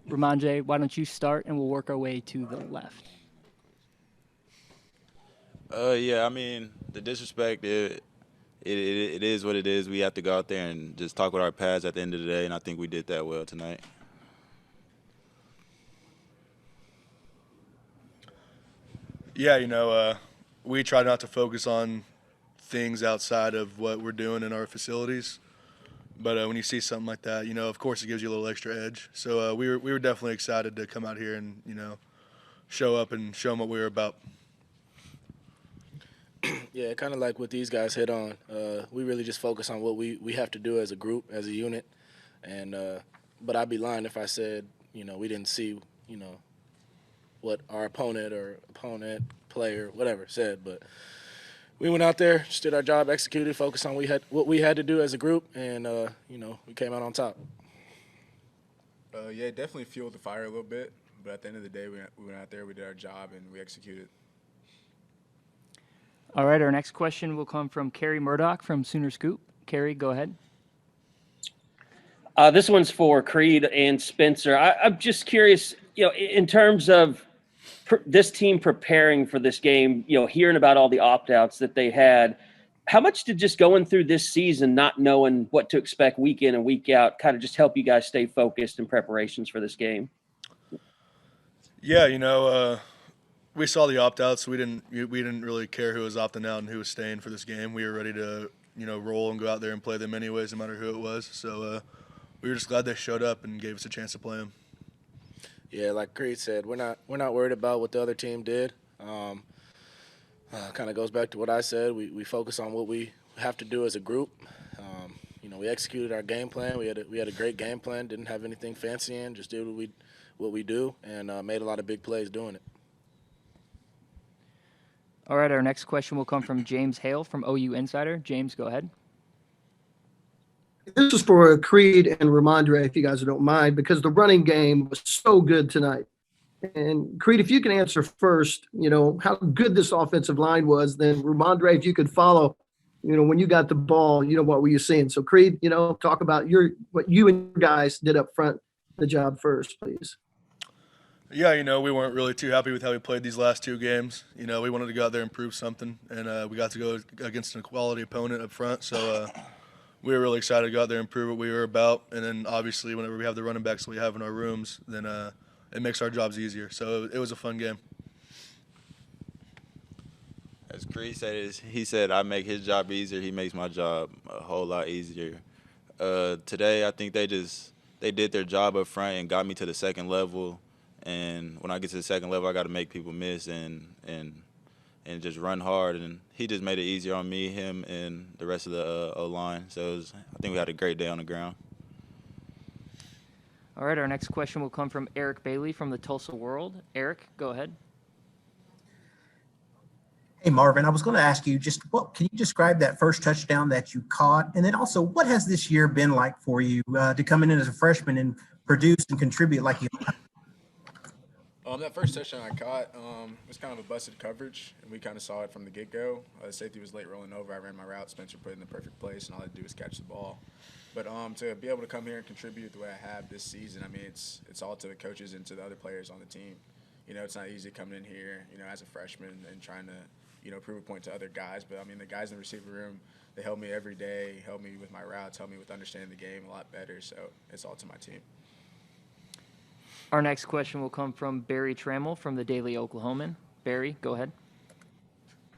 Rhamondre, why don't you start and we'll work our way to the left. Yeah, I mean, the disrespect, it is what it is. We have to go out there and just talk with our pads at the end of the day, and I think we did that well tonight. Yeah, we try not to focus on things outside of what we're doing in our facilities. But when you see something like that, of course it gives you a little extra edge. So we were definitely excited to come out here and, show up and show them what we were about. Yeah, kind of like what these guys hit on. We really just focus on what we have to do as a group, as a unit. And but I'd be lying if I said, we didn't see, what our opponent, player, whatever said. But we went out there, just did our job, executed, focused on what we had to do as a group, and we came out on top. Yeah, it definitely fueled the fire a little bit. But at the end of the day, we went out there, we did our job, and we executed. All right, our next question will come from Kerry Murdoch from Sooner Scoop. Kerry, go ahead. This one's for Creed and Spencer. I'm just curious, in terms of this team preparing for this game, hearing about all the opt-outs that they had, how much did just going through this season, not knowing what to expect week in and week out, kind of just help you guys stay focused in preparations for this game? Yeah, we saw the opt-outs. We didn't really care who was opting out and who was staying for this game. We were ready to, roll and go out there and play them anyways, no matter who it was. So we were just glad they showed up and gave us a chance to play them. Yeah, like Creed said, we're not worried about what the other team did. Kind of goes back to what I said. We focus on what we have to do as a group. We executed our game plan. We had a great game plan. Didn't have anything fancy in. Just did what we do, and made a lot of big plays doing it. All right, our next question will come from James Hale from OU Insider. James, go ahead. This is for Creed and Rhamondre, if you guys don't mind, because the running game was so good tonight. And Creed, if you can answer first, how good this offensive line was, then Rhamondre, if you could follow, when you got the ball, what were you seeing? So Creed, talk about what you and your guys did up front, the job first, please. Yeah, we weren't really too happy with how we played these last two games. We wanted to go out there and prove something, and we got to go against a quality opponent up front. So we were really excited to go out there and prove what we were about. And then obviously whenever we have the running backs that we have in our rooms, then it makes our jobs easier. So it was a fun game. As Creed said, he said, I make his job easier. He makes my job a whole lot easier. Today, I think they did their job up front and got me to the second level. And when I get to the second level, I got to make people miss and just run hard. And he just made it easier on me, him, and the rest of the O-line. So I think we had a great day on the ground. All right, our next question will come from Eric Bailey from the Tulsa World. Eric, go ahead. Hey, Marvin, I was going to ask you can you describe that first touchdown that you caught? And then also, what has this year been like for you to come in as a freshman and produce and contribute like you have? That first touchdown I caught was kind of a busted coverage, and we kind of saw it from the get-go. The safety was late rolling over. I ran my route. Spencer put it in the perfect place, and all I had to do was catch the ball. But to be able to come here and contribute the way I have this season, I mean, it's all to the coaches and to the other players on the team. It's not easy coming in here, as a freshman and trying to, prove a point to other guys. But, I mean, the guys in the receiver room, they help me every day, help me with my routes, help me with understanding the game a lot better. So it's all to my team. Our next question will come from Barry Trammell from the Daily Oklahoman. Barry, go ahead.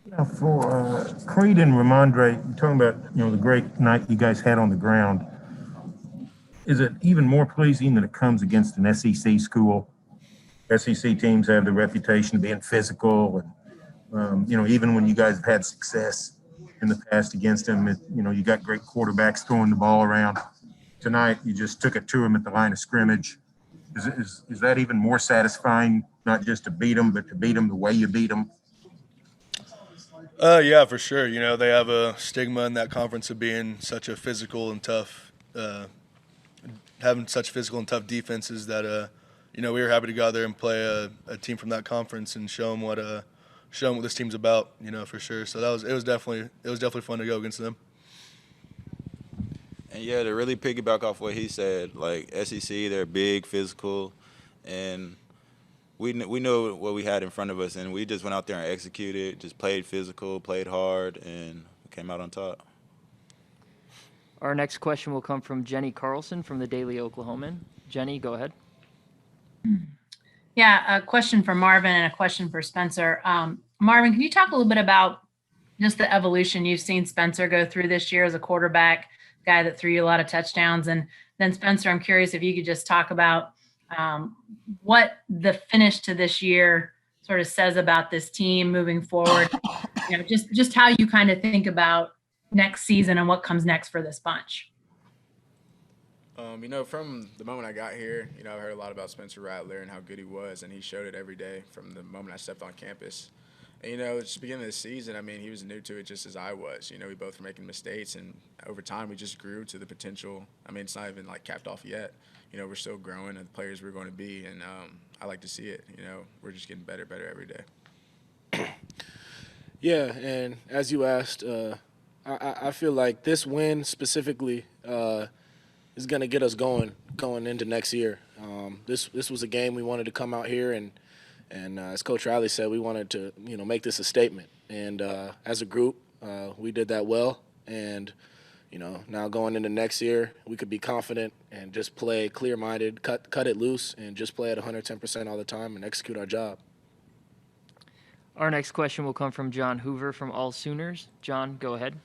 Now for Creed and Rhamondre, you're talking about the great night you guys had on the ground. Is it even more pleasing that it comes against an SEC school? SEC teams have the reputation of being physical, and even when you guys have had success in the past against them, you got great quarterbacks throwing the ball around. Tonight, you just took it to them at the line of scrimmage. Is that even more satisfying, not just to beat them, but to beat them the way you beat them? Yeah, for sure. They have a stigma in that conference of being such a physical and tough, having such physical and tough defenses that, we were happy to go out there and play a team from that conference and show them what this team's about, for sure. So it was definitely fun to go against them. And yeah, to really piggyback off what he said, like SEC, they're big, physical. and we knew what we had in front of us, and we just went out there and executed, just played physical, played hard, and came out on top. Our next question will come from Jenny Carlson from the Daily Oklahoman. Jenny, go ahead. Yeah, a question for Marvin and a question for Spencer. Marvin, can you talk a little bit about just the evolution you've seen Spencer go through this year as a quarterback, guy that threw you a lot of touchdowns? And then Spencer, I'm curious if you could just talk about what the finish to this year sort of says about this team moving forward. You know, just how you kind of think about next season and what comes next for this bunch. You know, from the moment I got here, you know, I heard a lot about Spencer Rattler and how good he was, and he showed it every day from the moment I stepped on campus. And, you know, at the beginning of the season, I mean, he was new to it just as I was. You know, we both were making mistakes, and over time we just grew to the potential. I mean, it's not even, like, capped off yet. You know, we're still growing and the players we're going to be, and I like to see it. You know, we're just getting better every day. Yeah, and as you asked, I feel like this win specifically is going to get us going into next year. This was a game we wanted to come out here and as Coach Riley said, we wanted to make this a statement. And as a group, we did that well. And now going into next year, we could be confident and just play clear-minded, cut it loose, and just play at 110% all the time and execute our job. Our next question will come from John Hoover from All Sooners. John, go ahead.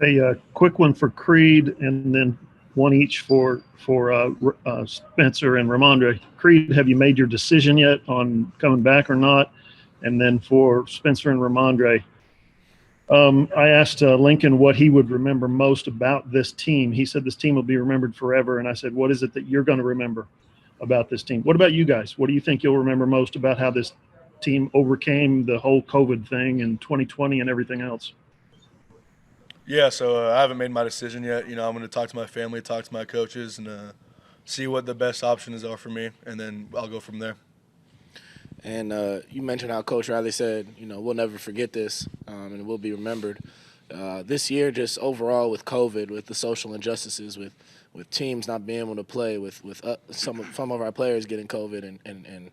A quick one for Creed, and then one each for Spencer and Rhamondre. Creed, have you made your decision yet on coming back or not? And then for Spencer and Rhamondre, I asked Lincoln what he would remember most about this team. He said this team will be remembered forever, and I said, what is it that you're going to remember about this team? What about you guys? What do you think you'll remember most about how this team overcame the whole COVID thing in 2020 and everything else? Yeah, so I haven't made my decision yet. I'm going to talk to my family, talk to my coaches, and see what the best options are for me, and then I'll go from there. And you mentioned how Coach Riley said, we'll never forget this, and it will be remembered. This year, just overall with COVID, with the social injustices, with teams not being able to play, with some of our players getting COVID and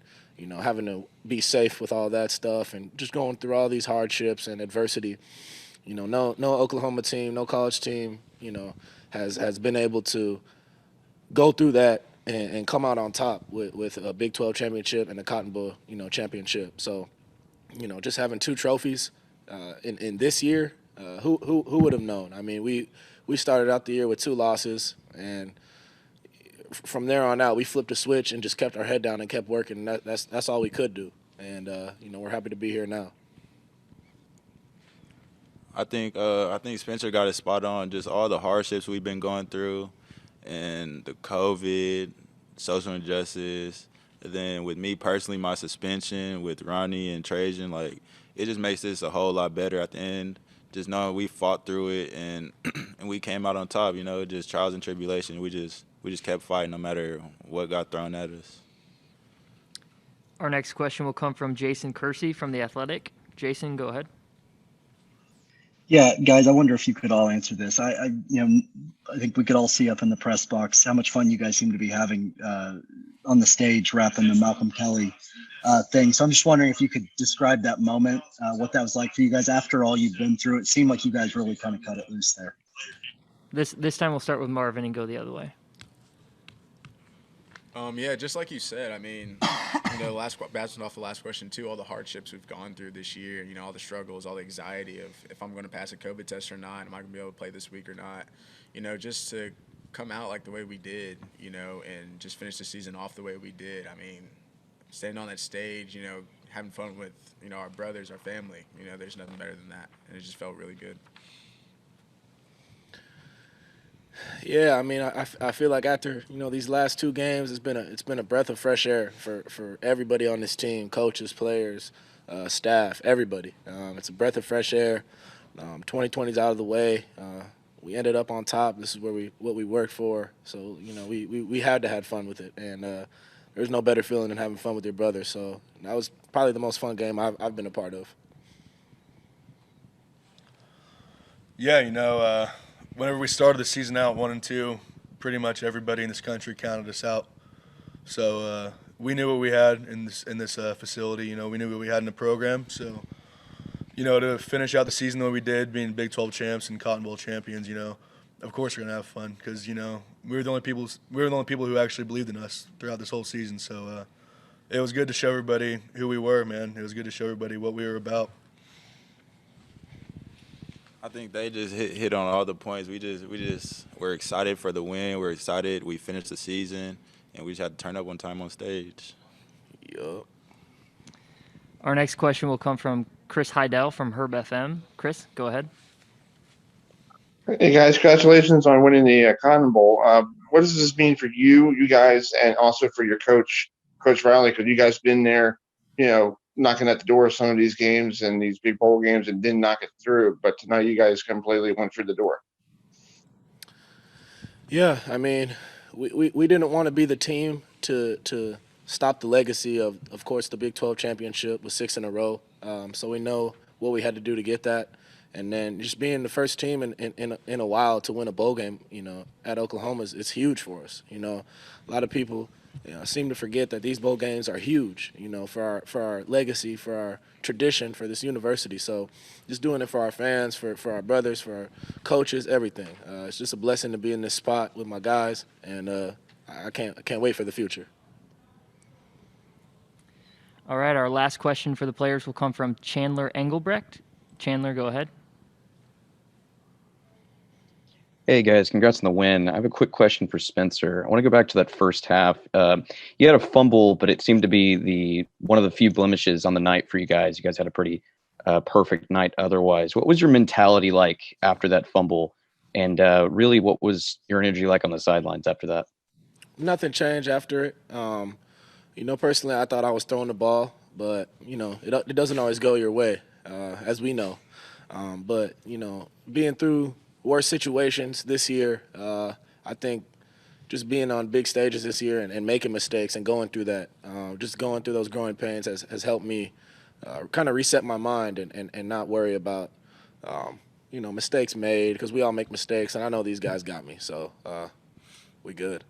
having to be safe with all that stuff, and just going through all these hardships and adversity. No Oklahoma team, no college team, has been able to go through that and come out on top with a Big 12 championship and a Cotton Bowl, championship. So, just having two trophies in this year, who would have known? I mean, we started out the year with 2 losses, and from there on out, we flipped a switch and just kept our head down and kept working. That's all we could do, and we're happy to be here now. I think Spencer got it spot on. Just all the hardships we've been going through, and the COVID, social injustice, and then with me personally, my suspension with Ronnie and Trajan, like it just makes this a whole lot better at the end. Just knowing we fought through it and we came out on top. Just trials and tribulation. We just kept fighting no matter what got thrown at us. Our next question will come from Jason Kersey from The Athletic. Jason, go ahead. Yeah, guys, I wonder if you could all answer this. I think we could all see up in the press box how much fun you guys seem to be having on the stage rapping the Malcolm Kelly thing. So I'm just wondering if you could describe that moment, what that was like for you guys after all you've been through. It seemed like you guys really kind of cut it loose there. This time we'll start with Marvin and go the other way. Yeah, just like you said, I mean, bouncing off the last question too, all the hardships we've gone through this year, all the struggles, all the anxiety of if I'm going to pass a COVID test or not, am I going to be able to play this week or not, just to come out like the way we did, and just finish the season off the way we did. I mean, standing on that stage, having fun with, our brothers, our family, there's nothing better than that, and it just felt really good. Yeah, I mean, I feel like after these last 2 games, it's been a breath of fresh air for everybody on this team, coaches, players, staff, everybody. It's a breath of fresh air. 2020's out of the way. We ended up on top. This is what we worked for. So we had to have fun with it, and there's no better feeling than having fun with your brother. So that was probably the most fun game I've been a part of. Yeah, whenever we started the season out 1-2, pretty much everybody in this country counted us out. So we knew what we had in this facility. We knew what we had in the program. So to finish out the season the way we did, being Big 12 champs and Cotton Bowl champions, of course we're gonna have fun because we were the only people who actually believed in us throughout this whole season. So it was good to show everybody who we were, man. It was good to show everybody what we were about. I think they just hit on all the points. We're excited for the win. We're excited. We finished the season, and we just had to turn up one time on stage. Yup. Our next question will come from Chris Heidel from Herb FM. Chris, go ahead. Hey guys, congratulations on winning the Cotton Bowl. What does this mean for you guys, and also for your coach, Coach Riley? Because you guys been there, knocking at the door of some of these games and these big bowl games and didn't knock it through. But tonight you guys completely went through the door. Yeah, I mean, we didn't want to be the team to stop the legacy of course, the Big 12 championship with 6 in a row. So we know what we had to do to get that. And then just being the first team in a while to win a bowl game, at Oklahoma is huge for us. A lot of people seem to forget that these bowl games are huge, for our legacy, for our tradition, for this university. So just doing it for our fans, for our brothers, for our coaches, everything. It's just a blessing to be in this spot with my guys, and I can't wait for the future. All right, our last question for the players will come from Chandler Engelbrecht. Chandler, go ahead. Hey guys, congrats on the win. I have a quick question for Spencer. I want to go back to that first half. You had a fumble, but it seemed to be one of the few blemishes on the night for you guys. You guys had a pretty perfect night otherwise. What was your mentality like after that fumble? And really, what was your energy like on the sidelines after that? Nothing changed after it. Personally, I thought I was throwing the ball, but, it doesn't always go your way, as we know. But, being through worse situations this year, I think just being on big stages this year and making mistakes and going through that, just going through those growing pains has helped me kind of reset my mind and not worry about, mistakes made, because we all make mistakes, and I know these guys got me, so we good.